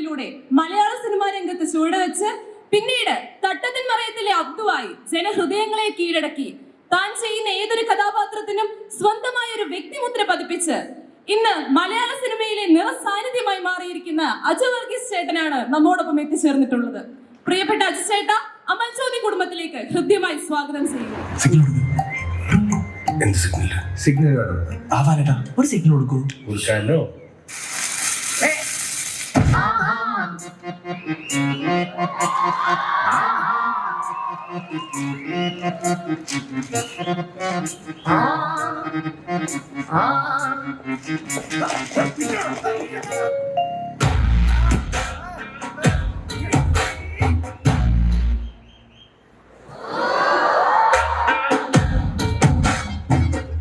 നാടകത്തിലൂടെ മലയാള cinema രംഗത്ത് ചുവടുവെച്ച് പിന്നീട് തട്ടത്തിൻ മറയത്തിലെ അബ്ദുവായി ജനഹൃദയങ്ങളെ കീഴടക്കി താൻ ചെയ്യുന്ന ഏതൊരു കഥാപാത്രത്തിനും സ്വന്തമായ ഒരു വ്യക്തിമുദ്ര പതിപ്പിച്ച് ഇന്ന് മലയാള സിനിമയിലെ നിറസാന്നിധ്യമായി മാറിയിരിക്കുന്ന അജു വർഗീസ് ചേട്ടനാണ് നമ്മോടൊപ്പം എത്തിച്ചേർന്നിട്ടുള്ളത്. പ്രിയപ്പെട്ട അജു ചേട്ട, അമൽ ചോദ്യ കുടുംബത്തിലേക്ക് ഹൃദ്യമായി സ്വാഗതം ചെയ്യുന്നു. സിഗ്നൽ ആവാനേട്ടാ ഒരു സിഗ്നൽ കൊടുക്കൂ. കൊടുക്കാനോ?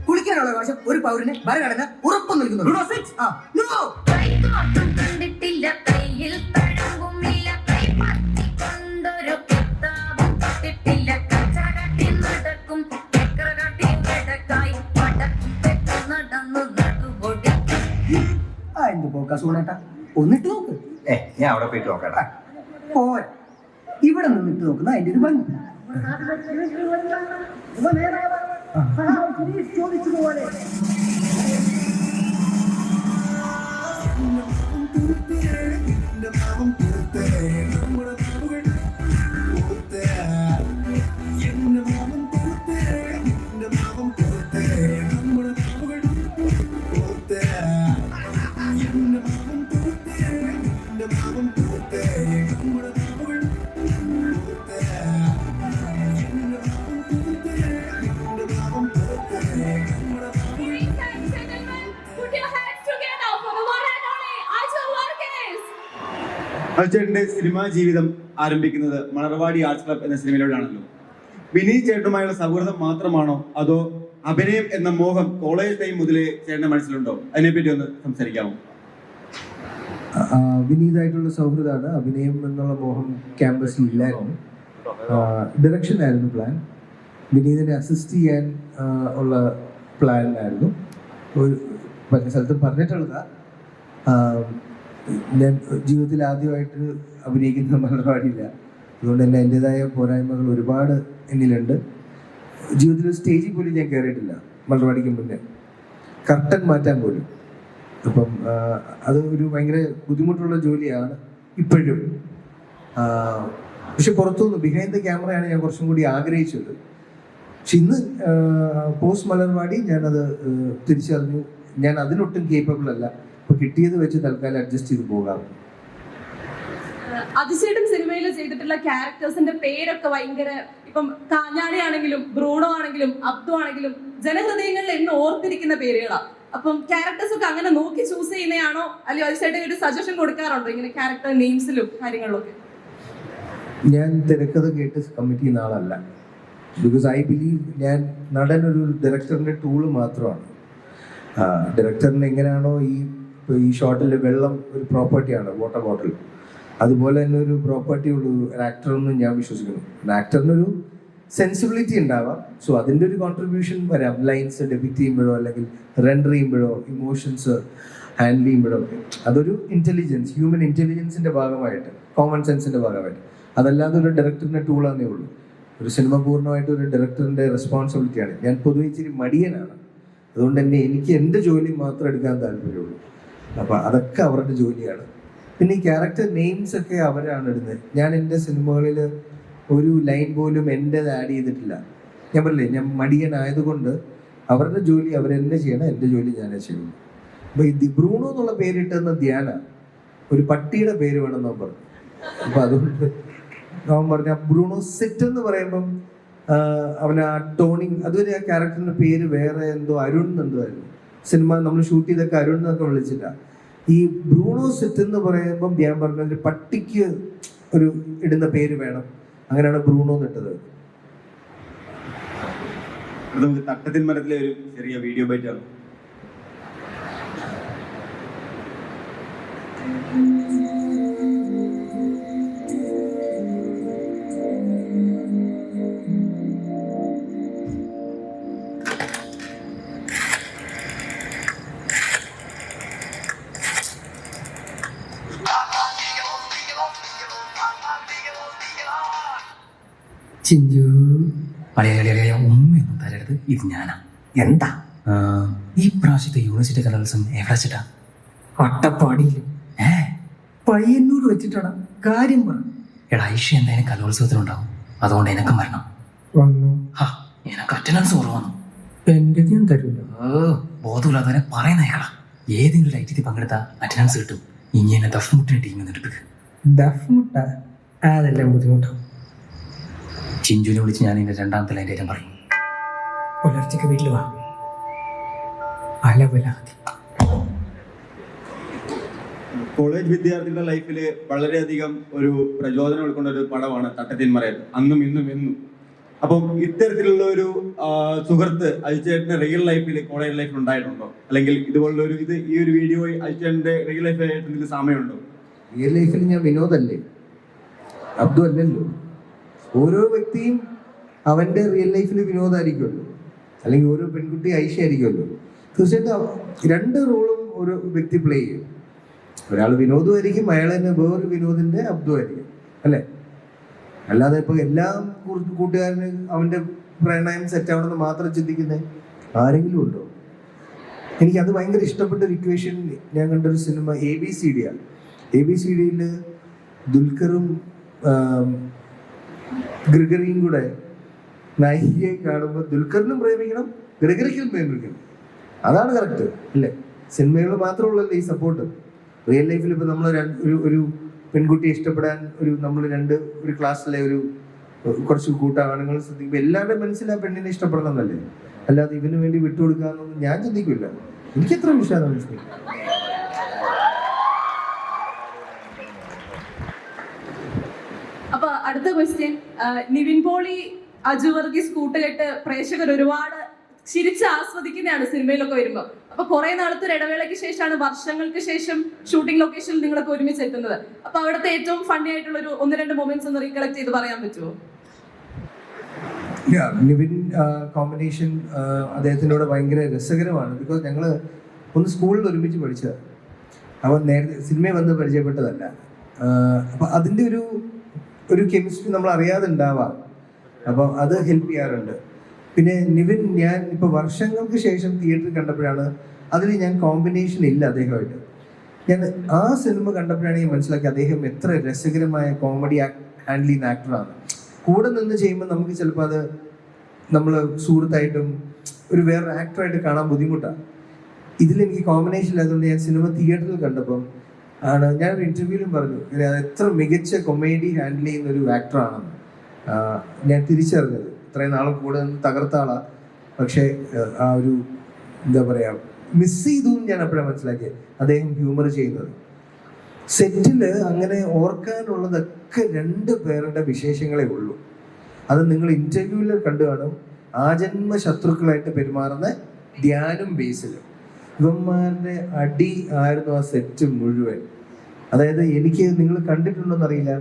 കുളിക്കാനുള്ള അവകാശം ഒരു പൗരന് ഭരണഘടന ഉറപ്പു നൽകുന്നു. എന്ത് പോക്കാ സൂണേട്ടാ, ഒന്നിട്ട് നോക്ക്. ഞാൻ അവിടെ പോയിട്ട് നോക്കട്ടെ. പോരെ, ഇവിടെ നിന്നിട്ട് നോക്കുന്ന അതിന്റെ ഒരു ഭംഗി. ചോദിച്ചതുപോലെ അജുചേട്ടന്റെ സിനിമാ ജീവിതം ആരംഭിക്കുന്നത് മണർവാടി ആർട്സ് ക്ലബ് എന്ന സിനിമയിലൂടെയാണല്ലോ. വിനീത് ചേട്ടനുമായുള്ള സൗഹൃദം മാത്രമാണോ അതോ അഭിനയം എന്ന മോഹം കോളേജ് ടൈം മുതലേ ചേട്ടന്റെ മനസ്സിലുണ്ടോ? അതിനെപ്പറ്റി ഒന്ന് സംസാരിക്കാമോ? വിനീതായിട്ടുള്ള സൗഹൃദമാണ്. അഭിനയം എന്നുള്ള മോഹം ക്യാമ്പസിൽ ഇല്ലായിരുന്നു. ഡയറക്ഷൻ ആയിരുന്നു പ്ലാൻ. വിനീതിനെ അസിസ്റ്റ് ചെയ്യാൻ ഉള്ള പ്ലാനിലായിരുന്നു. ഒരു പല സ്ഥലത്തും പറഞ്ഞിട്ടുള്ളതാ. ഞാൻ ജീവിതത്തിൽ ആദ്യമായിട്ട് അഭിനയിക്കുന്ന മലർവാടിയില്ല. അതുകൊണ്ട് തന്നെ എൻ്റെതായ പോരായ്മകൾ ഒരുപാട് എന്നിലുണ്ട്. ജീവിതത്തിൽ സ്റ്റേജിൽ പോലും ഞാൻ കയറിയിട്ടില്ല മലർവാടിക്ക് മുന്നേ, കർട്ടൻ മാറ്റാൻ പോലും. അപ്പം അത് ഒരു ഭയങ്കര ബുദ്ധിമുട്ടുള്ള ജോലിയാണ് ഇപ്പോഴും. പക്ഷെ പുറത്തുനിന്ന് ബിഹൈൻഡ് ദ ക്യാമറയാണ് ഞാൻ കുറച്ചും കൂടി ആഗ്രഹിച്ചത്. പക്ഷെ ഇന്ന് പോസ്റ്റ് മലർവാടി ഞാനത് തിരിച്ചറിഞ്ഞു. ഞാൻ അതിനൊട്ടും കേപ്പബിൾ അല്ല. ഇപ്പൊ കിട്ടിയത് വെച്ച് തൽക്കാലം അഡ്ജസ്റ്റ് ചെയ്ത് പോകാം. അതിശേട്ടൻ സിനിമയിൽ ചെയ്തിട്ടുള്ള ക്യാരക്ടേഴ്സിന്റെ പേരൊക്കെ ഭയങ്കര, ഇപ്പം കാഞ്ഞാടി ആണെങ്കിലും ബ്രൂണോ ആണെങ്കിലും അബ്ദു ആണെങ്കിലും ജനഹൃദയങ്ങളിൽ എന്ന് ഓർത്തിരിക്കുന്ന പേരുകളാണ്. അപ്പം ക്യാരക്ടേഴ്സ് ഒക്കെ അങ്ങനെ നോക്കി ചൂസ് ചെയ്യുന്നതാണോ, അല്ലെങ്കിൽ അതിശേട്ടൻ ഒരു സജഷൻ കൊടുക്കാറുണ്ടോ ഇങ്ങനെ ക്യാരക്ടർ നെയിംസിലും കാര്യങ്ങളിലൊക്കെ? ഞാൻ തിരക്കഥ കേട്ട് കമ്മിറ്റ് ചെയ്യുന്ന ആളല്ല. ബിക്കോസ് ഐ ബിലീവ് ഞാൻ നടൻ ഒരു ഡയറക്ടറിന്റെ ടൂള് മാത്രമാണ്. ഡയറക്ടറിന് എങ്ങനെയാണോ ഈ ഷോട്ടിൽ വെള്ളം ഒരു പ്രോപ്പർട്ടിയാണ്, വാട്ടർ ബോട്ടിൽ, അതുപോലെ തന്നെ ഒരു പ്രോപ്പർട്ടി ഉള്ളൂ ആക്ടറെന്ന് ഞാൻ വിശ്വസിക്കുന്നു. ആക്ടറിനൊരു സെൻസിബിലിറ്റി ഉണ്ടാവാം. സോ അതിൻ്റെ ഒരു കോൺട്രിബ്യൂഷൻ വരാം. ലൈൻസ് ഡെപിക്റ്റ് ചെയ്യുമ്പോഴോ അല്ലെങ്കിൽ റെൻഡർ ചെയ്യുമ്പോഴോ ഇമോഷൻസ് ഹാൻഡിൽ ചെയ്യുമ്പോഴോ ഒക്കെ അതൊരു ഇൻ്റലിജൻസ്, ഹ്യൂമൻ ഇൻ്റലിജൻസിൻ്റെ ഭാഗമായിട്ട്, കോമൺ സെൻസിൻ്റെ ഭാഗമായിട്ട്. അതല്ലാതെ ഒരു ഡയറക്ടറിൻ്റെ ടൂളാന്നേ ഉള്ളൂ. ഒരു സിനിമ പൂർണ്ണമായിട്ട് ഒരു ഡയറക്ടറിൻ്റെ റെസ്പോൺസിബിലിറ്റിയാണ്. ഞാൻ പൊതുവെ ഇച്ചിരി മടിയനാണ്. അതുകൊണ്ട് തന്നെ എനിക്ക് എൻ്റെ ജോലി മാത്രം എടുക്കാൻ താല്പര്യമുള്ളൂ. അപ്പോൾ അതൊക്കെ അവരുടെ ജോലിയാണ്. പിന്നെ ഈ ക്യാരക്ടർ നെയിംസ് ഒക്കെ അവരാണ് ഇടുന്നത്. ഞാൻ എൻ്റെ സിനിമകളിൽ ഒരു ലൈൻ പോലും എൻ്റേത് ആഡ് ചെയ്തിട്ടില്ല. ഞാൻ പറഞ്ഞില്ലേ, ഞാൻ മടിയനായതുകൊണ്ട് അവരുടെ ജോലി അവരെന്നെ ചെയ്യണം, എൻ്റെ ജോലി ഞാനേ ചെയ്യുള്ളൂ. അപ്പോൾ ഈ ബ്രൂണോ എന്നുള്ള പേരിട്ടെന്ന് ധ്യാന ഒരു പട്ടിയുടെ പേര് വേണമെന്ന് പറഞ്ഞു. അപ്പോൾ അതുകൊണ്ട് അവൻ പറഞ്ഞ ബ്രൂണോ സിറ്റ് എന്ന് പറയുമ്പം അവൻ ആ ടോണിങ്, അതുവരെ ആ ക്യാരക്ടറിൻ്റെ പേര് വേറെ എന്തോ അരുൺ എന്നുണ്ടായിരുന്നു. സിനിമ നമ്മൾ ഷൂട്ട് ചെയ്തൊക്കെ അരുൺ എന്നൊക്കെ വിളിച്ചിട്ടാണ്. ഈ ബ്രൂണോ സെറ്റ് എന്ന് പറയുമ്പം ഞാൻ പറഞ്ഞ പട്ടിക്ക് ഒരു ഇടുന്ന പേര് വേണം. അങ്ങനെയാണ് ബ്രൂണോ എന്നിട്ടത്. നമുക്ക് തട്ടത്തിൻ മരത്തിലെ ഒരു ചെറിയ വീഡിയോ ബൈറ്റാണ്. ചിഞ്ചു ഉമ്മയൊന്നും തരരുത്, ഇത് ഞാനാ. എന്താ ഈ പ്രാവശ്യത്തെ യൂണിവേഴ്സിറ്റി കലോത്സവം എവിടെച്ചിട്ടാ? അട്ടപ്പാടിയിൽ പയ്യന്നൂർ വെച്ചിട്ടാണ് കാര്യം പറഞ്ഞു. എടാ ഐഷ എന്തായാലും കലോത്സവത്തിനുണ്ടാവും, അതുകൊണ്ട് എനക്കും വരണം. വന്നു എനക്ക് അറ്റൻഡൻസ് കുറവാണ്. എന്റെ ഞാൻ തരില്ല. ബോധമില്ലാത്തവരെ പറയുന്നേക്കടാ. ഏതെങ്കിലും ഒരു ഐറ്റത്തിൽ പങ്കെടുത്താൽ അറ്റൻഡൻസ് കിട്ടും. ഇനി എന്നെ ദഫ്മുട്ടിന് ടീമിൽ നിന്ന് ദഫ്മുട്ട അതെല്ലാം ബുദ്ധിമുട്ടാവും. ചിഞ്ചുവിനെ വിളിച്ച് ഞാൻ എൻ്റെ രണ്ടാമത്തെ ലൈൻ്റെ കാര്യം പറയും. പുലർച്ചയ്ക്ക് വീട്ടിൽ വാ. അലവലാതി. കോളേജ് വിദ്യാർത്ഥികളുടെ ലൈഫിൽ വളരെയധികം ഒരു പ്രചോദനം ഉൾക്കൊണ്ട ഒരു പടമാണ് തട്ടത്തിന്മറയൽ, അന്നും ഇന്നും എന്നും. അപ്പം ഇത്തരത്തിലുള്ള ഒരു സുഹൃത്ത് അജിച്ചേട്ടന്റെ റിയൽ ലൈഫിൽ, കോളേജ് ലൈഫിൽ ഉണ്ടായിട്ടുണ്ടോ? അല്ലെങ്കിൽ ഇതുപോലുള്ള ഒരു ഈ ഒരു വീഡിയോ അജിച്ചേട്ടന്റെ റിയൽ ലൈഫായിട്ട് എന്തെങ്കിലും സാമ്യമുണ്ടോ? റിയൽ ലൈഫിൽ ഞാൻ വിനോദല്ലേ, അബ്ദു അല്ലല്ലോ. ഓരോ വ്യക്തിയും അവൻ്റെ റിയൽ ലൈഫിൽ വിനോദമായിരിക്കുമല്ലോ, അല്ലെങ്കിൽ ഓരോ പെൺകുട്ടി ഐഷ ആയിരിക്കുമല്ലോ. തീർച്ചയായിട്ടും രണ്ട് റോളും ഒരു വ്യക്തി പ്ലേ ചെയ്യും. ഒരാൾ വിനോദമായിരിക്കും, അയാൾ തന്നെ വേറൊരു വിനോദിന്റെ അബ്ദു ആയിരിക്കും, അല്ലേ? അല്ലാതെ ഇപ്പൊ എല്ലാം കൂട്ടുകാരന് അവന്റെ പ്രണയം സെറ്റാവണമെന്ന് മാത്രം ചിന്തിക്കുന്നത് ആരെങ്കിലും ഉണ്ടോ? എനിക്കത് ഭയങ്കര ഇഷ്ടപ്പെട്ട ഒരു ഇക്വേഷൻ ഞാൻ കണ്ടൊരു സിനിമ ABCD ആണ്. ABCDയിൽ ദുൽഖറും ഗ്രിഗറിയും കൂടെ നായികയെ കാണുമ്പോൾ ദുൽഖറിനും പ്രേമിക്കണം, ഗ്രിഗറിക്കും പ്രേമിക്കണം. അതാണ് കറക്റ്റ്, അല്ലേ? സിനിമകളിൽ മാത്രമുള്ളല്ലോ ഈ സപ്പോർട്ട്. റിയൽ ലൈഫിൽ ഇപ്പൊ നമ്മൾ ഒരു പെൺകുട്ടിയെ ഇഷ്ടപ്പെടാൻ നമ്മൾ ഒരു ക്ലാസ്സിലെ കുറച്ച് കൂട്ടാണുങ്ങൾ ശ്രദ്ധിക്കുമ്പോൾ എല്ലാവരുടെയും മനസ്സിൽ ആ പെണ്ണിനെ ഇഷ്ടപ്പെടണം എന്നല്ലേ, അല്ലാതെ ഇവന് വേണ്ടി വിട്ടുകൊടുക്കാന്നൊന്നും ഞാൻ ചിന്തിക്കില്ല. എനിക്കെത്ര വിശ്വാസം മനസ്സിലായി. അപ്പൊ അടുത്ത ക്വസ്റ്റ്യൻ, നിവിൻ പോളി, അജു വർഗീസ് കൂട്ടുകെട്ട് പ്രേക്ഷകർ ഒരുപാട് ചിരിച്ച് ആസ്വദിക്കുന്നതാണ് സിനിമയിലൊക്കെ വരുമ്പോ. അപ്പൊ കുറെ നാളത്തെ ഒരു ഇടവേളയ്ക്ക് ശേഷമാണ്, വർഷങ്ങൾക്ക് ശേഷം ഷൂട്ടിംഗ് ലൊക്കേഷനിൽ നിങ്ങളൊക്കെ ഒരുമിച്ച് എത്തുന്നത്. അപ്പൊ അവിടുത്തെ ഏറ്റവും ഫണ്ണി ആയിട്ടുള്ള ഒരു 1-2 മൊമെന്റ്സ് ഒന്ന് റീകളക്ട് ചെയ്ത് പറയാൻ പറ്റുമോ? നിവിൻ കോമ്പിനേഷൻ അദ്ദേഹത്തിനോട് ഭയങ്കര രസകരമാണ്. ബിക്കോസ് ഞങ്ങൾ ഒന്ന് സ്കൂളിൽ ഒരുമിച്ച് പഠിച്ചതാണ്. അവൻ നേരത്തെ സിനിമയിൽ വന്ന് പരിചയപ്പെട്ടതല്ല. അപ്പം അതിൻ്റെ ഒരു കെമിസ്ട്രി നമ്മൾ അറിയാതെ ഉണ്ടാവാം. അപ്പം അത് ഹെൽപ്പ് ചെയ്യാറുണ്ട്. പിന്നെ നിവിൻ ഞാൻ ഇപ്പോൾ വർഷങ്ങൾക്ക് ശേഷം തിയേറ്ററിൽ കണ്ടപ്പോഴാണ് അതിൽ ഞാൻ കോമ്പിനേഷൻ ഇല്ല അദ്ദേഹമായിട്ട്. ഞാൻ ആ സിനിമ കണ്ടപ്പോഴാണ് ഞാൻ മനസ്സിലാക്കി അദ്ദേഹം എത്ര രസകരമായ കോമഡി ഹാൻഡിൽ ചെയ്യുന്ന ആക്ടറാണ്. കൂടെ നിന്ന് ചെയ്യുമ്പോൾ നമുക്ക് ചിലപ്പോൾ അത് നമ്മൾ സുഹൃത്തായിട്ടും ഒരു വേറൊരു ആക്ടറായിട്ട് കാണാൻ ബുദ്ധിമുട്ടാണ്. ഇതിലെനിക്ക് കോമ്പിനേഷൻ ഇല്ലാത്തതുകൊണ്ട് ഞാൻ സിനിമ തിയേറ്ററിൽ കണ്ടപ്പം ഞാനൊരു ഇൻ്റർവ്യൂവിലും പറഞ്ഞു എത്ര മികച്ച കൊമേഡി ഹാൻഡിൽ ചെയ്യുന്ന ഒരു ആക്ടറാണെന്ന് ഞാൻ തിരിച്ചറിഞ്ഞത്. ഇത്രയും നാളും കൂടെ നിന്ന് തകർത്ത ആളാണ്. പക്ഷേ ആ ഒരു എന്താ പറയുക മിസ് ചെയ്തു ഞാൻ അപ്പോഴാണ് മനസ്സിലാക്കിയത് അദ്ദേഹം ഹ്യൂമർ ചെയ്യുന്നത്. സെറ്റിൽ അങ്ങനെ ഓർക്കാനുള്ളതൊക്കെ 2 പേരുടെ വിശേഷങ്ങളേ ഉള്ളൂ. അത് നിങ്ങൾ ഇന്റർവ്യൂവിൽ കണ്ടു കാണും. ആജന്മ ശത്രുക്കളായിട്ട് പെരുമാറുന്ന ധ്യാനും ബേസിലും ഇവന്മാരുടെ അടി ആയിരുന്നു ആ സെറ്റ് മുഴുവൻ. അതായത് എനിക്ക് നിങ്ങൾ കണ്ടിട്ടുണ്ടോന്ന് അറിയില്ല,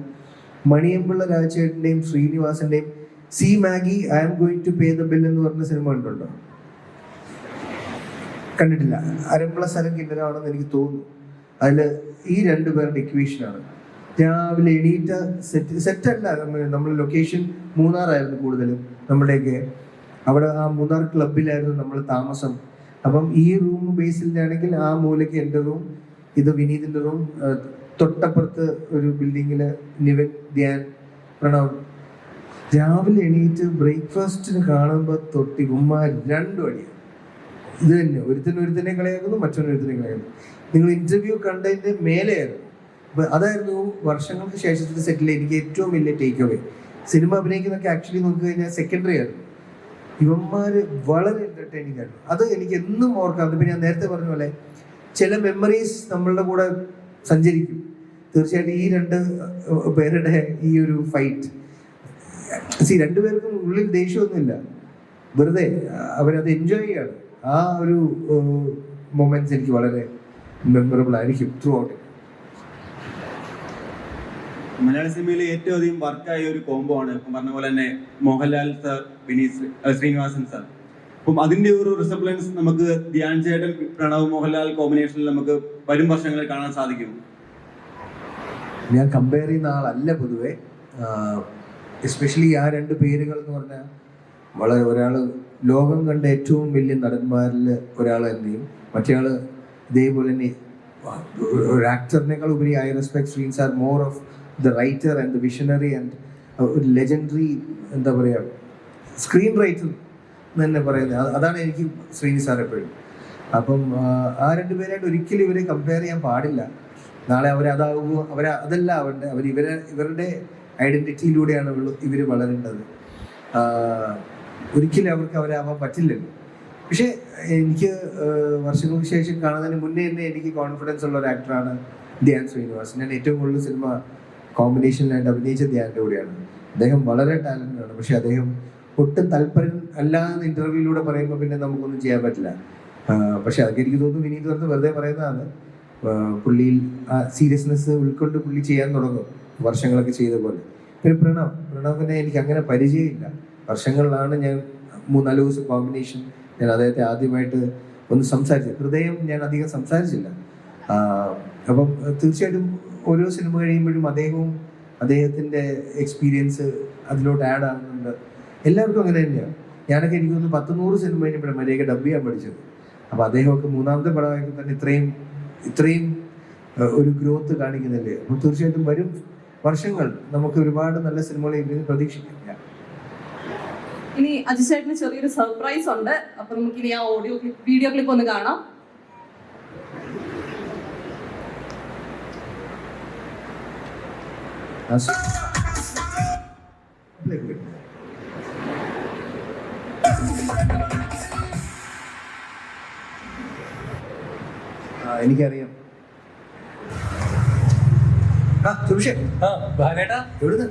മണിയമ്പിള്ള രാജേട്ടൻ്റെയും ശ്രീനിവാസന്റെയും സി മാഗി I am going to pay the bill എന്ന് പറഞ്ഞ സിനിമ കണ്ടുണ്ടോ? കണ്ടിട്ടില്ല. അരമ്പള സ്ഥലം കിന്നരാണെന്ന് എനിക്ക് തോന്നുന്നു. അതിൽ ഈ 2 പേരുടെ ഇക്വേഷനാണ്. രാവിലെ എണീറ്റ സെറ്റല്ല, നമ്മൾ ലൊക്കേഷൻ മൂന്നാറായിരുന്നു കൂടുതലും നമ്മുടെയൊക്കെ. അവിടെ ആ മൂന്നാർ ക്ലബിലായിരുന്നു നമ്മൾ താമസം. അപ്പം ഈ റൂം ബേസിലാണെങ്കിൽ ആ മൂലയ്ക്ക് എൻ്റെ റൂം, ഇത് വിനീതിൻ്റെ റൂം, തൊട്ടപ്പുറത്ത് ഒരു ബിൽഡിങ്ങിൽ നിവിൻ, ധ്യാൻ, പ്രണവ്. രാവിലെ എണീറ്റ് ബ്രേക്ക്ഫാസ്റ്റിന് കാണുമ്പോൾ തൊട്ടി ഉമ്മ 2 അടിയാണ്. ഇത് തന്നെ, ഒരുത്തനെ കളിയാക്കുന്നു, മറ്റൊരുത്തനെ കളിയാക്കുന്നു. നിങ്ങൾ ഇന്റർവ്യൂ കണ്ടതിന്റെ മേലെയായിരുന്നു. അപ്പൊ അതായിരുന്നു വർഷങ്ങൾക്ക് ശേഷത്തിന്റെ സെറ്റിൽ എനിക്ക് ഏറ്റവും വലിയ ടേക്ക് അവേ. സിനിമ അഭിനയിക്കുന്നൊക്കെ ആക്ച്വലി നോക്കി കഴിഞ്ഞാൽ സെക്കൻഡറി ആയിരുന്നു. ഇവന്മാര് വളരെ എന്റർടൈനിങ് ആയിരുന്നു. അത് എനിക്ക് എന്നും ഓർക്കാം. അതിപ്പോ ഞാൻ നേരത്തെ പറഞ്ഞ പോലെ ചില മെമ്മറീസ് നമ്മളുടെ കൂടെ സഞ്ചരിക്കും. തീർച്ചയായിട്ടും ഈ 2 പേരുടെ ഈ ഒരു ഫൈറ്റ്, 2 പേർക്കും ഉള്ളിൽ ദേഷ്യമൊന്നുമില്ല, വെറുതെ അവരത് എൻജോയ് ചെയ്യാണ്. ആ ഒരു മൊമെന്റ്സ് എനിക്ക് വളരെ മെമ്മറബിൾ ആയിരിക്കും ത്രൂ ഔട്ട്. മലയാള സിനിമയിൽ ഏറ്റവും അധികം വർക്കായ ഒരു കോംബോ ആണ് ഇപ്പം പറഞ്ഞ പോലെ തന്നെ മോഹൻലാൽ സാർ, ശ്രീനിവാസൻ സാർ. അപ്പം അതിന്റെ ഒരു റിസംബ്ലൻസ് നമുക്ക് ധ്യാൻ ചേട്ടൻ, പ്രണവ്, മോഹൻലാൽ കോമ്പിനേഷനിൽ നമുക്ക് വരും വർഷങ്ങളിൽ കാണാൻ സാധിക്കും. ഞാൻ കമ്പയർ ചെയ്യുന്ന ആളല്ല പൊതുവെ. എസ്പെഷ്യലി ആ രണ്ട് പേരുകൾ എന്ന് പറഞ്ഞാൽ വളരെ ഒരാൾ ലോകം കണ്ട ഏറ്റവും വലിയ നടന്മാരിൽ ഒരാൾ തന്നെയും മറ്റേയാൾ ഇതേപോലെ തന്നെ ഒരു ആക്ടറിനേക്കാൾ ഉപരി ഐ റെസ്പെക്ട് ശ്രീൻ sir more of the writer and the visionary and ഒരു ലെജൻഡറി എന്താ പറയുക സ്ക്രീൻ റൈറ്റർ എന്ന് തന്നെ പറയുന്നത്. അതാണ് എനിക്ക് ശ്രീനി സാർ എപ്പോഴും. അപ്പം ആ രണ്ടുപേരായിട്ട് ഒരിക്കലും ഇവരെ കമ്പയർ ചെയ്യാൻ പാടില്ല. നാളെ അവരതാകുമ്പോൾ അതല്ല ഇവരുടെ ഐഡൻറ്റിറ്റിയിലൂടെയാണ് ഇവർ വളരേണ്ടത്. ഒരിക്കലും അവർക്ക് അവരാവാൻ പറ്റില്ലല്ലോ. പക്ഷേ എനിക്ക് വർഷങ്ങൾക്ക് ശേഷം കാണുന്നതിന് മുന്നേ തന്നെ എനിക്ക് കോൺഫിഡൻസ് ഉള്ള ഒരു ആക്ടറാണ് ധ്യാൻ ശ്രീനിവാസ്. ഞാൻ ഏറ്റവും കൂടുതൽ സിനിമ കോമ്പിനേഷനിലായിട്ട് അഭിനയിച്ച ധ്യാൻ്റെ കൂടെയാണ്. അദ്ദേഹം വളരെ ടാലൻ്റ് ആണ്. പക്ഷെ അദ്ദേഹം ഒട്ടും താല്പര്യം അല്ല എന്ന് ഇൻ്റർവ്യൂയിലൂടെ പറയുമ്പോൾ പിന്നെ നമുക്കൊന്നും ചെയ്യാൻ പറ്റില്ല. പക്ഷെ അതൊക്കെ എനിക്ക് തോന്നുന്നു വിനീത് വെറുതെ പറയുന്നതാണ്. പുള്ളിയിൽ ആ സീരിയസ്നെസ് ഉൾക്കൊണ്ട് പുള്ളി ചെയ്യാൻ തുടങ്ങും വർഷങ്ങളൊക്കെ ചെയ്ത പോലെ. പിന്നെ പ്രണവിനെ എനിക്ക് അങ്ങനെ പരിചയമില്ല. വർഷങ്ങളിലാണ് ഞാൻ 3-4 ദിവസം കോമ്പിനേഷൻ ഞാൻ അദ്ദേഹത്തെ ആദ്യമായിട്ട് ഒന്ന് സംസാരിച്ചത്. ഹൃദയം ഞാൻ അധികം സംസാരിച്ചില്ല. അപ്പം തീർച്ചയായിട്ടും ഓരോ സിനിമ കഴിയുമ്പോഴും അദ്ദേഹത്തിൻ്റെ എക്സ്പീരിയൻസ് അതിലോട്ട് ആഡ് ആകുന്നുണ്ട്. എല്ലാവർക്കും അങ്ങനെ തന്നെയാണ്. ഞാനൊക്കെ എനിക്ക് തോന്നുന്നു 10-100 സിനിമ കഴിഞ്ഞപ്പോഴും മര്യാദയ്ക്ക് ഡബ് ചെയ്യാൻ പഠിച്ചത്. അപ്പോൾ അദ്ദേഹമൊക്കെ 3ാമത്തെ പടമായപ്പോൾ തന്നെ ഇത്രയും ഒരു ഗ്രോത്ത് കാണിക്കുന്നില്ലേ. അപ്പോൾ തീർച്ചയായിട്ടും വരും വർഷങ്ങൾ നമുക്ക് ഒരുപാട് നല്ല സിനിമകൾ ഇതിന് പ്രതീക്ഷിക്കാം. ഇനി അജിഷേട്ടന് ചെറിയൊരു സർപ്രൈസ് ഉണ്ട്. അപ്പൊ നമുക്ക് ഇനി ആ വീഡിയോ ക്ലിപ്പ് ഒന്ന് കാണാം. എനിക്കറിയാം. എവിടുന്ന്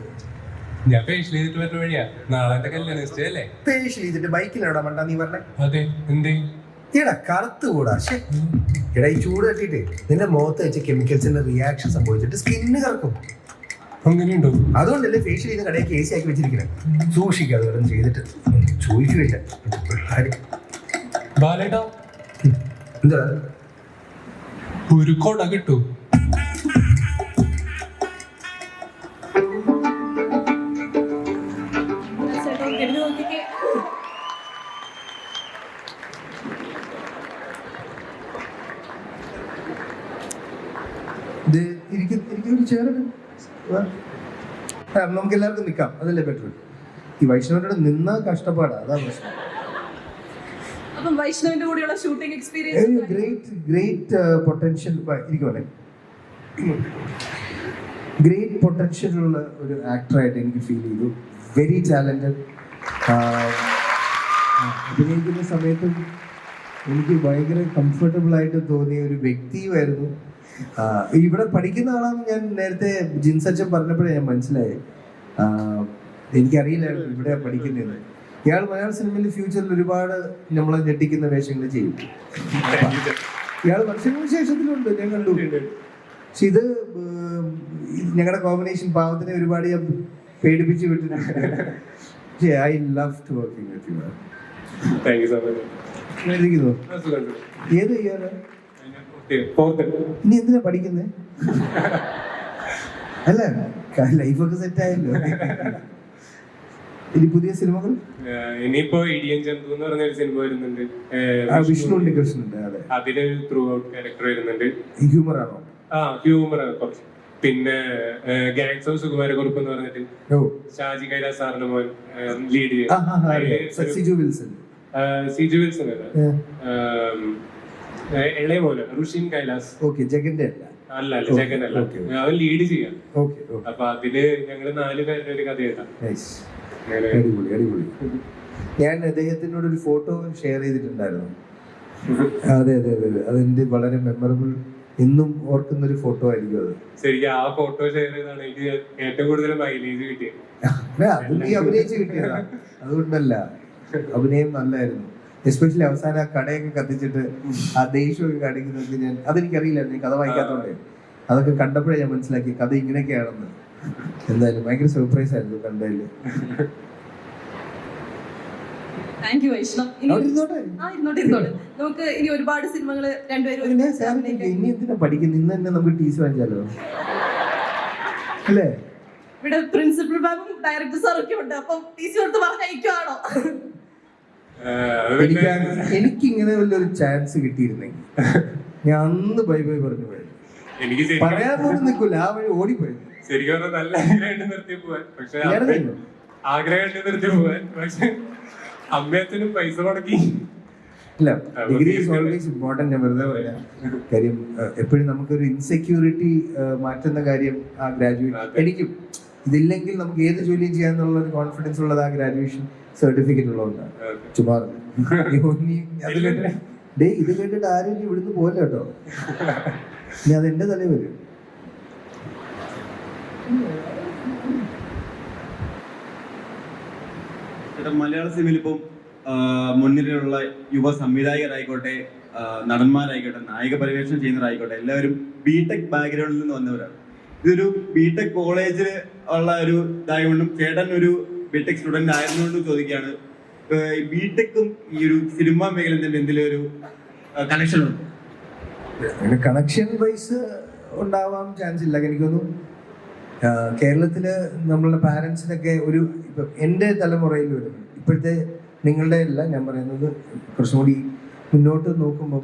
ഞാൻ ഫേഷ്യൽ ചെയ്തിട്ട് വരുന്ന വഴിയാ. നാളെ എന്റെ കല്യാണം നിശ്ചയല്ലേ? ഫേഷ്യൽ ചെയ്തിട്ട് ബൈക്കിലാടാ മണ്ടാ നീ പറഞ്ഞേ? അതെ, എന്തേ? എടാ കറുത്ത് കൂടാ. എടാ ഈ ചൂട് തട്ടിട്ട് നിന്റെ മുഖത്ത് വെച്ച കെമിക്കൽസിന്റെ റിയാക്ഷൻ സംഭവിച്ചിട്ട് സ്കിന്ന് കറക്കും. അങ്ങനെയുണ്ടോ? അതുകൊണ്ടല്ലേ ഫേഷ്യൽ ചെയ്യുന്ന കടയിൽ കേസ് ആക്കി വെച്ചിരിക്കുന്നത്. സൂക്ഷിക്കാതെ വല്ലതും ചെയ്തിട്ട് ചോദിക്കുകയില്ല പിള്ളേര്. ബാലേട്ടാ, എന്താ ഒരു കൊട കിട്ടൂ? നമുക്ക് എല്ലാവർക്കും നിൽക്കാം, അതല്ലേ ബെറ്റർ. ഈ വൈഷ്ണവനോട് നിന്നാ കഷ്ടപ്പാടാ, അതാ പ്രശ്നം. അപ്പം വൈഷ്ണവിന്റെ കൂടെയുള്ള ഷൂട്ടിംഗ് എക്സ്പീരിയൻസ് ഗ്രേറ്റ് പൊട്ടൻഷ്യൽ ഇരിക്കുമല്ലേ, ഗ്രേറ്റ് പൊട്ടൻഷ്യൽ ഉള്ള ഒരു ആക്ടറായിട്ട് എനിക്ക് ഫീൽ ചെയ്തു. Very talented. അഭിനയിക്കുന്ന സമയത്തും എനിക്ക് ഭയങ്കര കംഫർട്ടബിൾ ആയിട്ട് തോന്നിയ ഒരു വ്യക്തിയുമായിരുന്നു. ഇവിടെ പഠിക്കുന്ന ആളാണെന്ന് ഞാൻ നേരത്തെ ജിൻസച്ചൻ പറഞ്ഞപ്പോഴേ ഞാൻ മനസ്സിലായി. എനിക്കറിയില്ലായിരുന്നു ഇവിടെ പഠിക്കുന്നത്. ഇയാൾ മലയാള സിനിമയിൽ ഫ്യൂച്ചറിൽ ഒരുപാട് നമ്മളെ ഞെട്ടിക്കുന്ന വേഷങ്ങൾ ചെയ്യും. ഇയാൾ വർഷങ്ങൾക്ക് ശേഷത്തിലുണ്ട്, ഞാൻ കണ്ടു. പക്ഷെ ഇത് ഞങ്ങളുടെ കോമ്പിനേഷൻ പാവത്തിനെ ഒരുപാട് ഞാൻ പേടിപ്പിച്ച് വിട്ടിട്ടുണ്ട്. പക്ഷേ I love to working with you. Thank you so much. ഏത് ഇയർ? ഇനി എന്തിനാ പഠിക്കുന്നേ? അല്ല, ലൈഫൊക്കെ സെറ്റ് ആയല്ലോ. ഇനി പുതിയ സിനിമകൾ? ഇനിയിപ്പോ ഇടിയൻ ചന്തു എന്ന് പറഞ്ഞ ഒരു സിനിമ വരുന്നുണ്ട്. വിഷ്ണു ഉണ്ണികൃഷ്ണനുണ്ട്. അതെ, അതിലൊരു ത്രൂ ഔട്ട് ക്യാരക്ടർ വരുന്നുണ്ട്. ഹ്യൂമർ ആണോ? ഹ്യൂമർ കുറച്ച്. പിന്നെ ഗാങ്സ് ഓഫ് സുകുമാരക്കുറുപ്പ് എന്ന് പറഞ്ഞിട്ട് ഷാജി കൈലാസ് സാറിന്റെ മോൻ ലീഡ് ചെയ്യും. സിജു വിൽസൺ അല്ല, ഇളയ മോന് റുഷിൻ കൈലാസ്. ഓക്കെ, ജഗന്റെ അല്ല ജഗനല്ല, അവൻ ലീഡ് ചെയ്യാം. അപ്പൊ അതില് ഞങ്ങള് 4 പേരുടെ ഒരു കഥ എഴുതാം. അടിപൊളി അടിപൊളി. ഞാൻ അദ്ദേഹത്തിനോട് ഒരു ഫോട്ടോ ഷെയർ ചെയ്തിട്ടുണ്ടായിരുന്നു. അതെ അതെ അതെ, അതെന്റെ വളരെ മെമ്മറബിൾ, എന്നും ഓർക്കുന്ന ഒരു ഫോട്ടോ ആയിരിക്കും അത്. ശരിക്കും ആ ഫോട്ടോ ഷെയർ ചെയ്താണ് എനിക്ക് ഏറ്റവും കൂടുതൽ മൈലേജ് കിട്ടിയത്. അത് നീ അഭിനയിച്ച് കിട്ടിയതാ, അതുകൊണ്ടല്ല. അഭിനയം നല്ലായിരുന്നു. എസ്പെഷ്യലി അവസാനം ആ കടയൊക്കെ കത്തിച്ചിട്ട് ആ ദേഷ്യമൊക്കെ കാണിക്കുന്നത് അതെനിക്കറിയില്ലായിരുന്നു, കഥ വായിക്കാത്തോണ്ടേ. അതൊക്കെ കണ്ടപ്പോഴേ ഞാൻ മനസ്സിലാക്കി കഥ ഇങ്ങനെയൊക്കെയാണെന്ന്. എന്തായാലും ഭയങ്കര സർപ്രൈസ് ആയിരുന്നു കണ്ടതില്. Thank you Vaishnav. നമുക്ക് ഇനി ഒരുപാട് സിനിമകൾ രണ്ടുപേരും ഇനി എന്തിനാ പഠിക്കുന്നത്? ഇന്ന് തന്നെ നമുക്ക് ടീച്ചർ വാങ്ങിച്ചാലോ, അല്ലേ? ഇവിടെ പ്രിൻസിപ്പൽ മാമും ഡയറക്ടർ സാറും ഒക്കെ ഉണ്ട്. അപ്പം ടീച്ചർ കൊടുത്ത് പറഞ്ഞയക്കുവാണോ? എനിക്കിങ്ങനെ വല്ലൊരു ചാൻസ് കിട്ടിയിരുന്നെങ്കിൽ ഞാൻ അന്ന് ബൈ ബൈ പറഞ്ഞു പോയത്. എനിക്ക് പറയാൻ പോലും നിൽക്കൂല, ആ വഴി ഓടിപ്പോയത്. ശരിക്കും പറഞ്ഞാൽ നല്ല ആഗ്രഹം നിർത്തി പോവാൻ, പക്ഷെ ആഗ്രഹം നിർത്തി പോവാൻ, പക്ഷെ അമ്മയത്തിനും പൈസ മുടക്കി. ഇല്ല, ഡിഗ്രി ഈസ് ഓൾവേസ് ഇമ്പോർട്ടന്റ്. ഞാൻ വെറുതെ പറയാം. കാര്യം എപ്പോഴും നമുക്കൊരു ഇൻസെക്യൂരിറ്റി മാറ്റുന്ന കാര്യം ആ ഗ്രാജുവേഷൻ. എനിക്കും ഇതില്ലെങ്കിൽ നമുക്ക് ഏത് ജോലിയും ചെയ്യാന്നുള്ള ഒരു കോൺഫിഡൻസ് ഉള്ളത് ആ ഗ്രാജുവേഷൻ സർട്ടിഫിക്കറ്റ് ഉള്ളതുകൊണ്ടാണ്. ചുമ്മാ ഇത് കേട്ടിട്ട് ആരും ഇവിടുന്ന് പോലെ കേട്ടോ. ഇനി അതെന്റെ തലയിൽ വരും. മലയാള സിനിമയിൽ ഇപ്പം മുന്നിലുള്ള യുവ സംവിധായകരായിക്കോട്ടെ, നടന്മാരായിക്കോട്ടെ, നായിക പരിവേഷണം ചെയ്യുന്നവരായിക്കോട്ടെ, എല്ലാവരും ബിടെക് ബാക്ക്ഗ്രൗണ്ടിൽ നിന്ന് വന്നവരാണ്. ഇതൊരു ബിടെക് കോളേജിൽ ഉള്ള ഒരു ഇതായതുകൊണ്ടും ചേട്ടൻ ഒരു ബിടെക് സ്റ്റുഡന്റ് ആയിരുന്നുകൊണ്ടും ചോദിക്കുകയാണ്, ബിടെക്കും ഈ ഒരു സിനിമാ മേഖല എന്തെങ്കിലും ഒരു കണക്ഷൻ ഉണ്ടോ? കണക്ഷൻ വൈസ് ഉണ്ടാവാൻ ചാൻസ് ഇല്ല. എനിക്കൊന്നും കേരളത്തില് നമ്മളുടെ പാരൻസിനൊക്കെ ഒരു ഇപ്പം എൻ്റെ തലമുറയിൽ വരും, ഇപ്പോഴത്തെ നിങ്ങളുടെ അല്ല ഞാൻ പറയുന്നത്, കുറച്ചും കൂടി മുന്നോട്ട് നോക്കുമ്പം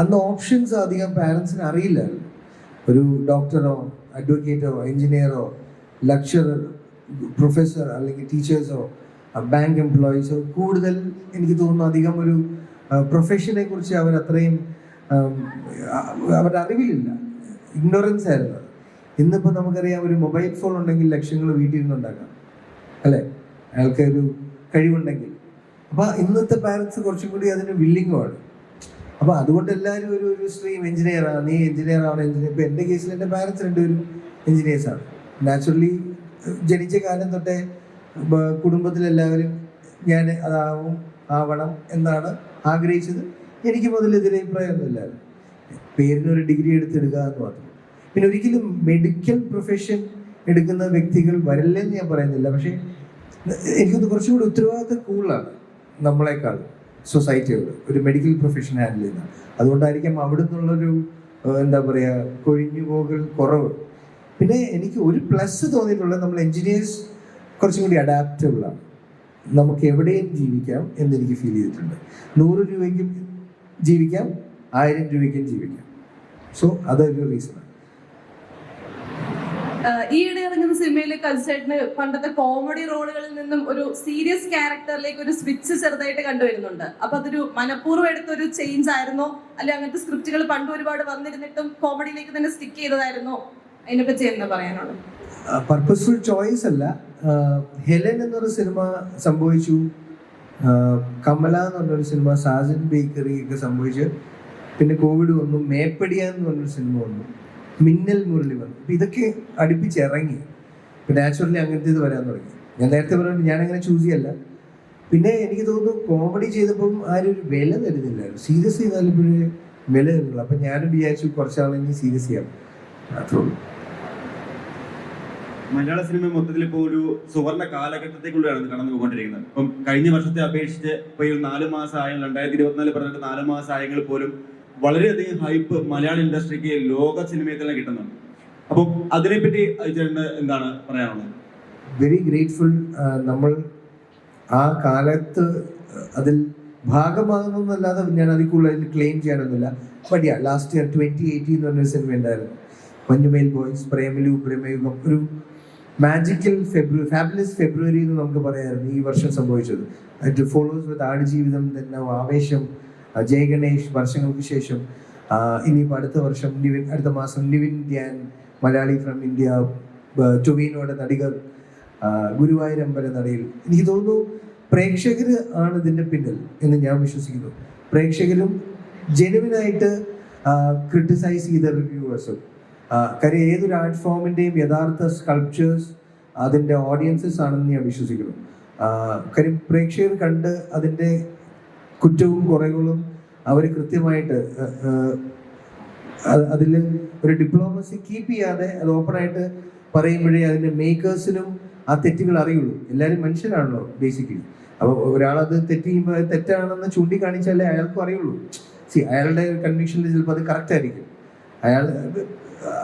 അന്ന് ഓപ്ഷൻസ് അധികം പാരൻസിന് അറിയില്ല. ഒരു ഡോക്ടറോ അഡ്വക്കേറ്റോ എഞ്ചിനീയറോ ലെക്ചറർ പ്രൊഫസർ അല്ലെങ്കിൽ ടീച്ചേഴ്സോ ബാങ്ക് എംപ്ലോയീസോ കൂടുതൽ എനിക്ക് തോന്നുന്നു അധികം ഒരു പ്രൊഫഷനെ കുറിച്ച് അവരത്രയും അവരുടെ അറിവിലില്ല, ഇഗ്നോറൻസ് ആയിരുന്നു. ഇന്നിപ്പോൾ നമുക്കറിയാം, ഒരു മൊബൈൽ ഫോൺ ഉണ്ടെങ്കിൽ ലക്ഷങ്ങൾ വീട്ടിൽ നിന്നുണ്ടാക്കാം അല്ലേ, അയാൾക്ക് ഒരു കഴിവുണ്ടെങ്കിൽ. അപ്പോൾ ഇന്നത്തെ പാരൻസ് കുറച്ചും കൂടി അതിന് വില്ലിങ്ങുമാണ്. അപ്പോൾ അതുകൊണ്ട് എല്ലാവരും ഒരു സ്ട്രീം എഞ്ചിനീയറാണ്, നീ എഞ്ചിനീയർ ആവണം, എഞ്ചിനീയർ. ഇപ്പോൾ എൻ്റെ കേസിൽ എൻ്റെ പാരൻസ് രണ്ടുപേരും എഞ്ചിനീയേഴ്സാണ്. നാച്ചുറലി ജനിച്ച കാലം തൊട്ടേ കുടുംബത്തിലെല്ലാവരും ഞാൻ ആവണം എന്നാണ് ആഗ്രഹിച്ചത്. എനിക്ക് മുതൽ എതിരഭിപ്രായമൊന്നുമില്ലായിരുന്നു. പേരിനൊരു ഡിഗ്രി എടുത്തെടുക്കുക എന്ന് മാത്രം. പിന്നെ ഒരിക്കലും മെഡിക്കൽ പ്രൊഫഷൻ എടുക്കുന്ന വ്യക്തികൾ വരില്ലെന്ന് ഞാൻ പറയുന്നില്ല, പക്ഷേ എനിക്കൊന്ന് കുറച്ചും കൂടി ഉത്തരവാദിത്തം കൂടുതലാണ് നമ്മളെക്കാൾ സൊസൈറ്റിയോട് ഒരു മെഡിക്കൽ പ്രൊഫഷൻ ഹാൻഡിൽ ചെയ്യുന്ന. അതുകൊണ്ടായിരിക്കാം അവിടെ നിന്നുള്ളൊരു എന്താ പറയുക കൊഴിഞ്ഞു പോകൽ കുറവ്. പിന്നെ എനിക്ക് ഒരു പ്ലസ് തോന്നിയിട്ടുള്ളത്, നമ്മൾ എൻജിനീയേഴ്സ് കുറച്ചും കൂടി അഡാപ്റ്റബിളാണ്. നമുക്ക് എവിടെയും ജീവിക്കാം എന്നെനിക്ക് ഫീൽ ചെയ്തിട്ടുണ്ട്. 100 രൂപയ്ക്കും ജീവിക്കാം, 1000 രൂപയ്ക്കും ജീവിക്കാം. സോ അതൊരു റീസണാണ്. ഈയിടെ ഇറങ്ങുന്ന സിനിമയിൽ കൽച്ചേട്ടന് പണ്ടത്തെ കോമഡി റോളുകളിൽ നിന്നും ഒരു സീരിയസ് ക്യാരക്ടറിലേക്ക് ഒരു സ്വിച്ച് ചെറുതായിട്ട് കണ്ടുവരുന്നുണ്ട്. അപ്പൊ അതൊരു മനഃപൂർവ്വം എടുത്തൊരു ചേഞ്ച് ആയിരുന്നോ, അല്ലെ അങ്ങനത്തെ സ്ക്രിപ്റ്റുകൾ പണ്ട് ഒരുപാട് വന്നിരുന്നിട്ടും കോമഡിയിലേക്ക് തന്നെ സ്റ്റിക്ക് ചെയ്തതായിരുന്നോ? അതിനെപ്പറ്റി എന്താ പറയാനുള്ളത്? പർപ്പസ്ഫുൾ ചോയ്സ് അല്ല. ഹെലൻ എന്നൊരു സിനിമ സംഭവിച്ചു, കമല എന്ന് പറഞ്ഞൊരു സിനിമ, സാജൻ ബേക്കറി ഒക്കെ സംഭവിച്ച്, പിന്നെ കോവിഡ് വന്നു, മേപ്പടിയ എന്ന് പറഞ്ഞൊരു സിനിമ വന്നു, മിന്നൽ മുരളി വന്നു. അപ്പം ഇതൊക്കെ അടുപ്പിച്ചിറങ്ങി. ഇപ്പം നാച്ചുറലി അങ്ങനത്തെ ഇത് വരാൻ തുടങ്ങി. ഞാൻ നേരത്തെ പറഞ്ഞു ഞാനങ്ങനെ ചൂസ് ചെയ്യല്ല. പിന്നെ എനിക്ക് തോന്നുന്നു കോമഡി ചെയ്തപ്പം ആരും ഒരു വില തരുന്നില്ലായിരുന്നു. സീരിയസ് ചെയ്താലും ഇപ്പോഴേ വില തരുന്നില്ല. അപ്പം ഞാനും വിചാരിച്ചു കുറച്ചാളെങ്കിൽ സീരിയസ് ചെയ്യാം, അത്രേ ഉള്ളൂ. മലയാള സിനിമ മൊത്തത്തിൽ ഇപ്പോൾ ഒരു സുവർണ കാലഘട്ടത്തേക്കുള്ളിലാണ് കടന്നു പോയിക്കൊണ്ടിരിക്കുന്നത്. ഇപ്പം കഴിഞ്ഞ വർഷത്തെ അപേക്ഷിച്ച് ഇപ്പോൾ ഈ 4 മാസമായ 2024 പറഞ്ഞിട്ട് 4 മാസമായെങ്കിൽ പോലും വളരെയധികം ഹൈപ്പ് മലയാള ഇൻഡസ്ട്രിക്ക് ലോക സിനിമയിൽ തന്നെ കിട്ടുന്നുണ്ട്. അപ്പം അതിനെപ്പറ്റി ചേട്ടന് എന്താണ് പറയാനുള്ളത്? Very grateful. നമ്മൾ ആ കാലത്ത് അതിൽ ഭാഗമാകുന്നല്ലാതെ ഞാൻ അതിൽ കൂടുതൽ ക്ലെയിം ചെയ്യാനൊന്നുമില്ല. ബട്ട് യാ, ലാസ്റ്റ് ഇയർ 2018 എന്ന് പറഞ്ഞൊരു സിനിമ ഉണ്ടായിരുന്നു, മഞ്ഞുമേൽ ബോയ്സ്, പ്രേമലു പ്രേമയുഗം. ഒരു മാജിക്കൽ ഫാബുലസ് ഫെബ്രുവരി എന്ന് നമുക്ക് പറയാമായിരുന്നു ഈ വർഷം സംഭവിച്ചത്. ഇറ്റ് ഫോളോസ് വിത്ത് ആടുജീവിതം, തന്നെ ആവേശം, ജയ ഗണേഷ് വർഷങ്ങൾക്ക് ശേഷം. ഇനിയിപ്പോൾ അടുത്ത വർഷം അടുത്ത മാസം നിവിൻ ധ്യാൻ, മലയാളി ഫ്രം ഇന്ത്യ, ടൊവിനോയുടെ നടികർ, ഗുരുവായൂരമ്പല നടയിൽ. എനിക്ക് തോന്നുന്നു പ്രേക്ഷകർ ആണ് ഇതിൻ്റെ പിന്നിൽ എന്ന് ഞാൻ വിശ്വസിക്കുന്നു. പ്രേക്ഷകരും ജെനുവിനായിട്ട് ക്രിട്ടിസൈസ് ചെയ്ത റിവ്യൂവേഴ്സും. കാര്യം ഏതൊരു ആർട്ട് ഫോമിൻ്റെയും യഥാർത്ഥ സ്കൾപ്ചേഴ്സ് അതിൻ്റെ ഓഡിയൻസസ് ആണെന്ന് ഞാൻ വിശ്വസിക്കുന്നു. കാര്യം പ്രേക്ഷകർ കണ്ട് അതിൻ്റെ കുറ്റവും കുറവുകളും അവർ കൃത്യമായിട്ട് അതിൽ ഒരു ഡിപ്ലോമസി കീപ്പ് ചെയ്യാതെ അത് ഓപ്പണായിട്ട് പറയുമ്പോഴേ അതിൻ്റെ മേക്കേഴ്സിനും ആ തെറ്റുകൾ അറിയുള്ളൂ. എല്ലാവരും മനുഷ്യരാണല്ലോ ബേസിക്കലി. അപ്പോൾ ഒരാളത് തെറ്റ് ചെയ്യുമ്പോൾ അത് തെറ്റാണെന്ന് ചൂണ്ടിക്കാണിച്ചാലേ അയാൾക്കും അറിയുള്ളൂ. അയാളുടെ കൺവിക്ഷനിൽ ചിലപ്പോൾ അത് കറക്റ്റ് ആയിരിക്കും. അയാൾ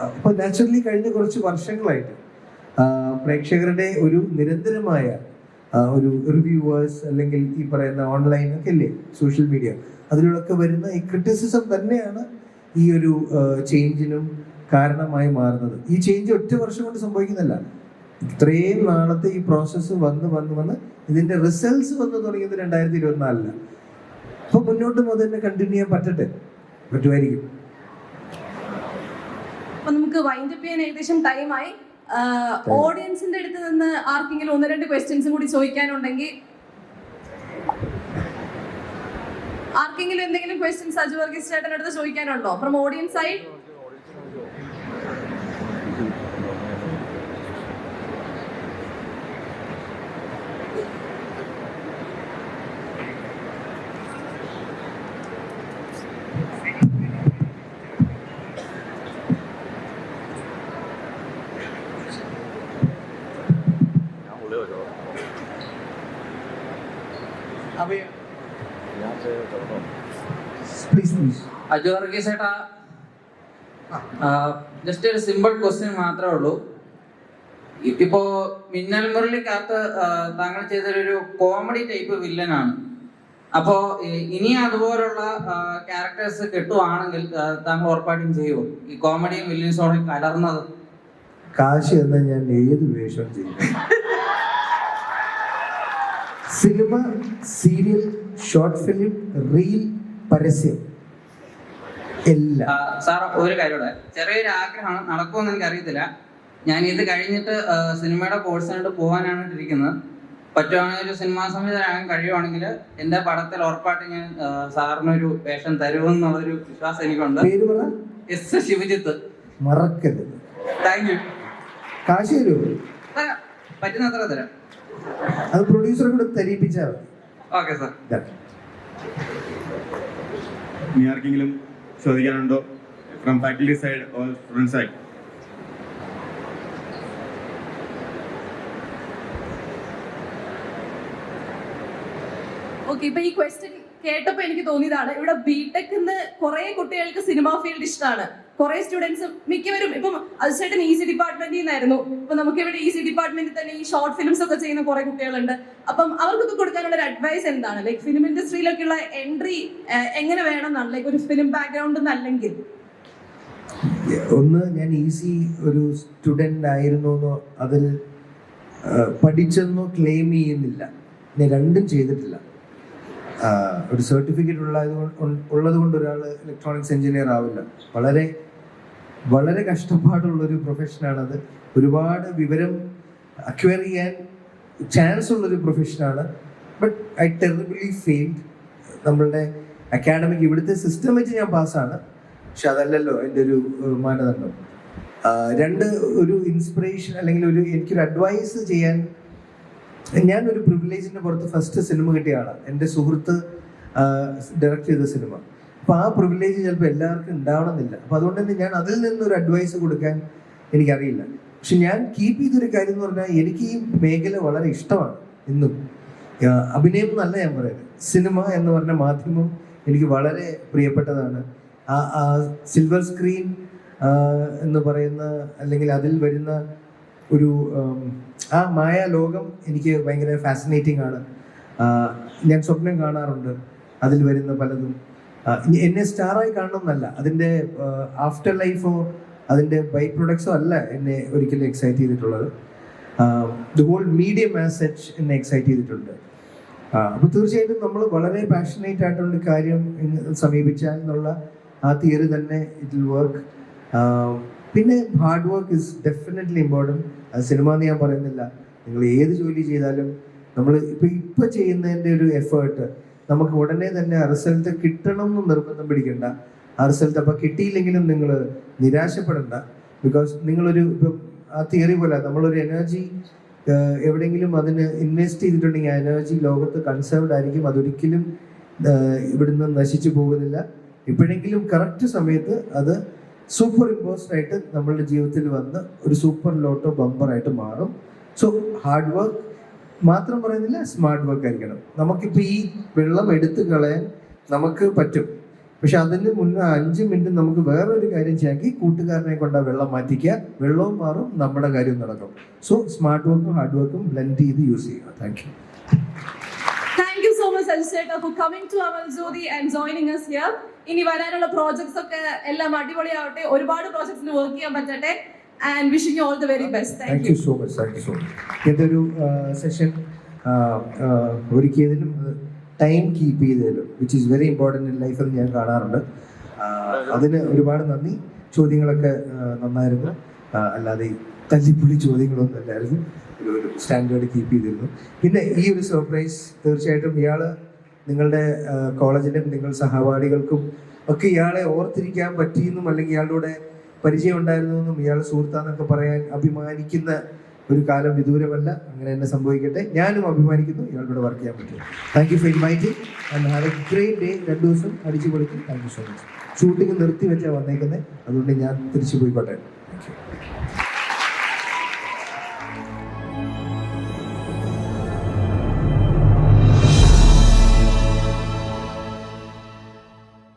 അപ്പോൾ നാച്ചുറലി കഴിഞ്ഞ കുറച്ച് വർഷങ്ങളായിട്ട് പ്രേക്ഷകരുടെ ഒരു നിരന്തരമായ ഒരു റിവ്യൂവേഴ്സ് അല്ലെങ്കിൽ ഈ പറയുന്ന ഓൺലൈൻ ഒക്കെ ഇല്ലേ, സോഷ്യൽ മീഡിയ, അതിലൂടെയൊക്കെ വരുന്ന ഈ ക്രിറ്റിസിസം തന്നെയാണ് ഈ ഒരു ചേഞ്ചിനും കാരണമായി മാറുന്നത്. ഈ ചേഞ്ച് ഒറ്റ വർഷം കൊണ്ട് സംഭവിക്കുന്നില്ല. ഇത്രയും നാളത്തെ ഈ പ്രോസസ്സ് വന്ന് ഇതിന്റെ റിസൾട്ട്സ് വന്നു തുടങ്ങിയത് 2024. അപ്പൊ മുന്നോട്ടും അത് തന്നെ കണ്ടിന്യൂ ചെയ്യാൻ പറ്റുമായിരിക്കും. അപ്പൊ നമുക്ക് വൈൻഡ് അപ്പ് ചെയ്യാൻ ഏകദേശം ടൈമായി. ഓഡിയൻസിന്റെ അടുത്ത് നിന്ന് ആർക്കെങ്കിലും 1-2 ക്വസ്റ്റ്യൻസും കൂടി ചോദിക്കാനുണ്ടെങ്കിൽ, ആർക്കെങ്കിലും എന്തെങ്കിലും ക്വസ്റ്റ്യൻസ് അജു വർഗീസ് ചേട്ടൻ്റെ അടുത്ത് ചോദിക്കാനുണ്ടോ from audience side? Aju Varghese ചേട്ടാ, ജസ്റ്റ് ഒരു സിമ്പിൾ ക്വസ്റ്റ്യൻ മാത്രമേ ഉള്ളൂ. ഇപ്പോ മിന്നൽ മുരളിക്കകത്ത് താങ്കൾ ചെയ്തൊരു കോമഡി ടൈപ്പ് വില്ലനാണ്. അപ്പോ ഇനി അതുപോലുള്ള ക്യാരക്ടേഴ്സ് കിട്ടുവാണെങ്കിൽ താങ്കൾ ഉറപ്പായിട്ടും ചെയ്യുമോ? ഈ കോമഡിയും വില്ലൻസോടെ കലർന്നത്. കാശ് എന്നാൽ ഞാൻ ഏത് വേഷം ചെയ്യും. Cinema, serial, short film, reel, പരസ്യം എല്ലാം. സാർ ഒരു കാര്യമുണ്ട്, ചെറിയൊരു ആഗ്രഹമാണ്, നടക്കുമെന്ന് എനിക്ക് അറിയത്തില്ല. ഞാൻ ഇത് കഴിഞ്ഞിട്ട് സിനിമയുടെ കോഴ്സിനായിട്ട് പോകാനാണ് ഇരിക്കുന്നത്. പറ്റുവാണെങ്കിൽ ഒരു സിനിമാ സംവിധാനം കഴിയുവാണെങ്കിൽ എൻ്റെ പടത്തിൽ ഉറപ്പായിട്ട് ഞാൻ സാറിനൊരു വേഷം തരുമെന്നുള്ളൊരു വിശ്വാസം എനിക്കുണ്ട്. എസ് ശിവജിത്ത്. മറക്കരുത്. Thank you. കാശ് തരുമോ? പറ്റുന്നത്ര തരാം. അത് പ്രൊഡ്യൂസറെ കൂടെ തരിപ്പിച്ചാൽ മതി. Okay sir. ഇനി ആർക്കെങ്കിലും ചോദിക്കാനുണ്ടോ from faculty side or student side? Okay, ഇപ്പൊ ഈ ക്വസ്റ്റ്യൻ കേട്ടപ്പോ എനിക്ക് തോന്നിയതാണ്, ഇവിടെ ബിടെക്കിന്ന് കുറെ കുട്ടികൾക്ക് സിനിമ ഫീൽഡ് ഇഷ്ടമാണ്. കുറെ സ്റ്റുഡൻസ് മിക്കവരും ഇപ്പം അതിശേട്ടൻ ഈസി ഡിപ്പാർട്ട്മെന്റിൽ നിന്നായിരുന്നു. ഇപ്പൊ നമുക്ക് ഇവിടെ ഈസി ഡിപ്പാർട്ട്മെന്റിൽ തന്നെ ഈ ഷോർട്ട് ഫിലിംസ് ഒക്കെ ചെയ്യുന്ന കുറെ കുട്ടികളുണ്ട്. അപ്പം അവർക്കൊക്കെ കൊടുക്കാനുള്ള ഒരു അഡ്വൈസ് എന്താണ്? ലൈക്ക് ഫിലിം ഇൻഡസ്ട്രിയിലൊക്കെയുള്ള എൻട്രി എങ്ങനെ വേണം എന്നാണ്, ലൈക്ക് ഒരു ഫിലിം ബാക്ക്ഗ്രൗണ്ട് എന്നല്ലെങ്കിൽ? ഒന്ന്, ഞാൻ ഈസി ഒരു സ്റ്റുഡൻ്റ് ആയിരുന്നു എന്നോ അതിൽ പഠിച്ചെന്നോ ക്ലെയിം ചെയ്യുന്നില്ല. ഞാൻ രണ്ടും ചെയ്തിട്ടില്ല. ഒരു സർട്ടിഫിക്കറ്റ് ഉള്ളത് കൊണ്ട് ഒരാൾ ഇലക്ട്രോണിക്സ് എഞ്ചിനീയർ ആവില്ല. വളരെ വളരെ കഷ്ടപ്പാടുള്ളൊരു പ്രൊഫഷനാണത്. ഒരുപാട് വിവരം അക്വയർ ചെയ്യാൻ ചാൻസ് ഉള്ളൊരു പ്രൊഫഷനാണ്. But I terribly failed. നമ്മളുടെ അക്കാഡമിക് ഇവിടുത്തെ സിസ്റ്റം വെച്ച് ഞാൻ പാസ്സാണ്, പക്ഷെ അതല്ലല്ലോ എൻ്റെ ഒരു മാനദണ്ഡം. രണ്ട്, ഒരു ഇൻസ്പിറേഷൻ അല്ലെങ്കിൽ എനിക്കൊരു അഡ്വൈസ് ചെയ്യാൻ, ഞാനൊരു പ്രിവിലേജിൻ്റെ പുറത്ത് ഫസ്റ്റ് സിനിമ കിട്ടിയ ആളാണ്. എൻ്റെ സുഹൃത്ത് ഡയറക്റ്റ് ചെയ്ത സിനിമ. അപ്പോൾ ആ പ്രിവിലേജ് ചിലപ്പോൾ എല്ലാവർക്കും ഉണ്ടാവണമെന്നില്ല. അപ്പോൾ അതുകൊണ്ട് തന്നെ ഞാൻ അതിൽ നിന്നൊരു അഡ്വൈസ് കൊടുക്കാൻ എനിക്കറിയില്ല. പക്ഷെ ഞാൻ കീപ്പ് ചെയ്തൊരു കാര്യം എന്ന് പറഞ്ഞാൽ, എനിക്ക് ഈ മേഖല വളരെ ഇഷ്ടമാണ്. ഇന്നും അഭിനയം എന്നല്ല ഞാൻ പറയുന്നത്, സിനിമ എന്ന് പറഞ്ഞ മാധ്യമം എനിക്ക് വളരെ പ്രിയപ്പെട്ടതാണ്. ആ സിൽവർ സ്ക്രീൻ എന്ന് പറയുന്ന, അല്ലെങ്കിൽ അതിൽ വരുന്ന ഒരു ആ മായ ലോകം എനിക്ക് ഭയങ്കര ഫാസിനേറ്റിംഗ് ആണ്. ഞാൻ സ്വപ്നം കാണാറുണ്ട് അതിൽ വരുന്ന പലതും. എന്നെ സ്റ്റാറായി കാണണമെന്നല്ല, അതിൻ്റെ ആഫ്റ്റർ ലൈഫോ അതിൻ്റെ ബൈ പ്രൊഡക്ട്സോ അല്ല എന്നെ ഒരിക്കലും എക്സൈറ്റ് ചെയ്തിട്ടുള്ളത്. The whole medium as such എന്നെ എക്സൈറ്റ് ചെയ്തിട്ടുണ്ട്. അപ്പോൾ തീർച്ചയായിട്ടും നമ്മൾ വളരെ പാഷനേറ്റ് ആയിട്ടുള്ള കാര്യം സമീപിച്ചാൽ എന്നുള്ള ആ തിയറി തന്നെ ഇറ്റ് വിൽ വർക്ക്. പിന്നെ hard work is definitely important. അത് സിനിമ എന്ന് ഞാൻ പറയുന്നില്ല, നിങ്ങൾ ഏത് ജോലി ചെയ്താലും നമ്മൾ ഇപ്പം ചെയ്യുന്നതിൻ്റെ ഒരു എഫേർട്ട് നമുക്ക് ഉടനെ തന്നെ ആ റിസൾട്ട് കിട്ടണം എന്ന് നിർബന്ധം പിടിക്കണ്ട. ആ റിസൾട്ട് അപ്പോൾ കിട്ടിയില്ലെങ്കിലും നിങ്ങൾ നിരാശപ്പെടണ്ട. ബിക്കോസ് നിങ്ങളൊരു ഇപ്പം ആ തിയറി പോലെ നമ്മളൊരു എനർജി എവിടെയെങ്കിലും അതിന് ഇൻവെസ്റ്റ് ചെയ്തിട്ടുണ്ടെങ്കിൽ ആ എനർജി ലോകത്ത് കൺസേർവ്ഡ് ആയിരിക്കും. അതൊരിക്കലും ഇവിടുന്ന് നശിച്ചു പോകുന്നില്ല. എപ്പോഴെങ്കിലും കറക്റ്റ് സമയത്ത് അത് സൂപ്പർ ഇമ്പോസ്ഡ് ആയിട്ട് നമ്മളുടെ ജീവിതത്തിൽ വന്ന് ഒരു സൂപ്പർ ലോട്ടോ ബമ്പറായിട്ട് മാറും. സോ ഹാർഡ് വർക്ക് മാത്രം പറയുന്നില്ല, സ്മാർട്ട് വർക്ക് ആയിരിക്കണം. നമുക്കിപ്പോൾ ഈ വെള്ളം എടുത്തു കളയാൻ നമുക്ക് പറ്റും. പക്ഷെ അതിന് മുന്നേ 5 മിനിറ്റ് നമുക്ക് വേറൊരു കാര്യം ചെയ്യാമെങ്കിൽ കൂട്ടുകാരനെ കൊണ്ട് ആ വെള്ളം മാറ്റിക്കുക, വെള്ളവും മാറും, നമ്മുടെ കാര്യം നടക്കും. സോ സ്മാർട്ട് വർക്കും ഹാർഡ് വർക്കും ബ്ലെൻഡ് ചെയ്ത് യൂസ് ചെയ്യുക. Thank you. Thank you so much, Ajit, for coming to Amal Jyoti and joining us here. ഇനി വരാനുള്ള പ്രോജക്ട്സ് ഒക്കെ എല്ലാം അടിപൊളിയാവട്ടെ, ഒരുപാട് പ്രോജക്ട്സിന് വർക്ക് ചെയ്യാൻ പറ്റട്ടെ. And wishing you all the very best. Thank you so much. Thank you so much. ഇതൊരു session ഒരുക്കിയതിലും time keep ചെയ്തതിലും which is very important in ലൈഫിൽ ഞാൻ കാണാറുണ്ട്. അതിന് ഒരുപാട് നന്ദി. ചോദ്യങ്ങളൊക്കെ നന്നായിരുന്നു, അല്ലാതെ തല്ലിപ്പുള്ളി ചോദ്യങ്ങളൊന്നും അല്ലായിരുന്നു. ഒരു സ്റ്റാൻഡേർഡ് കീപ്പ് ചെയ്തിരുന്നു. പിന്നെ ഈ ഒരു സർപ്രൈസ് തീർച്ചയായിട്ടും ഇയാൾ നിങ്ങളുടെ കോളേജിലും നിങ്ങൾ സഹപാഠികൾക്കും ഒക്കെ ഇയാളെ ഓർത്തിരിക്കാൻ പറ്റിയെന്നും അല്ലെങ്കിൽ ഇയാളുടെ പരിചയം ഉണ്ടായിരുന്നെന്നും ഇയാൾ സുഹൃത്താന്നൊക്കെ പറയാൻ അഭിമാനിക്കുന്ന ഒരു കാലം വിദൂരമല്ല. അങ്ങനെ തന്നെ സംഭവിക്കട്ടെ. ഞാനും അഭിമാനിക്കുന്നു ഇയാളുടെ വർക്ക് ചെയ്യാൻ പറ്റും. Thank you for inviting and have A great day. 2 ദിവസം അടിച്ചു പൊളിക്കും. Thank you so much. Shooting നിർത്തി വെച്ചാൽ വന്നേക്കുന്നത്, അതുകൊണ്ട് ഞാൻ തിരിച്ചു പോയിക്കോട്ടെ.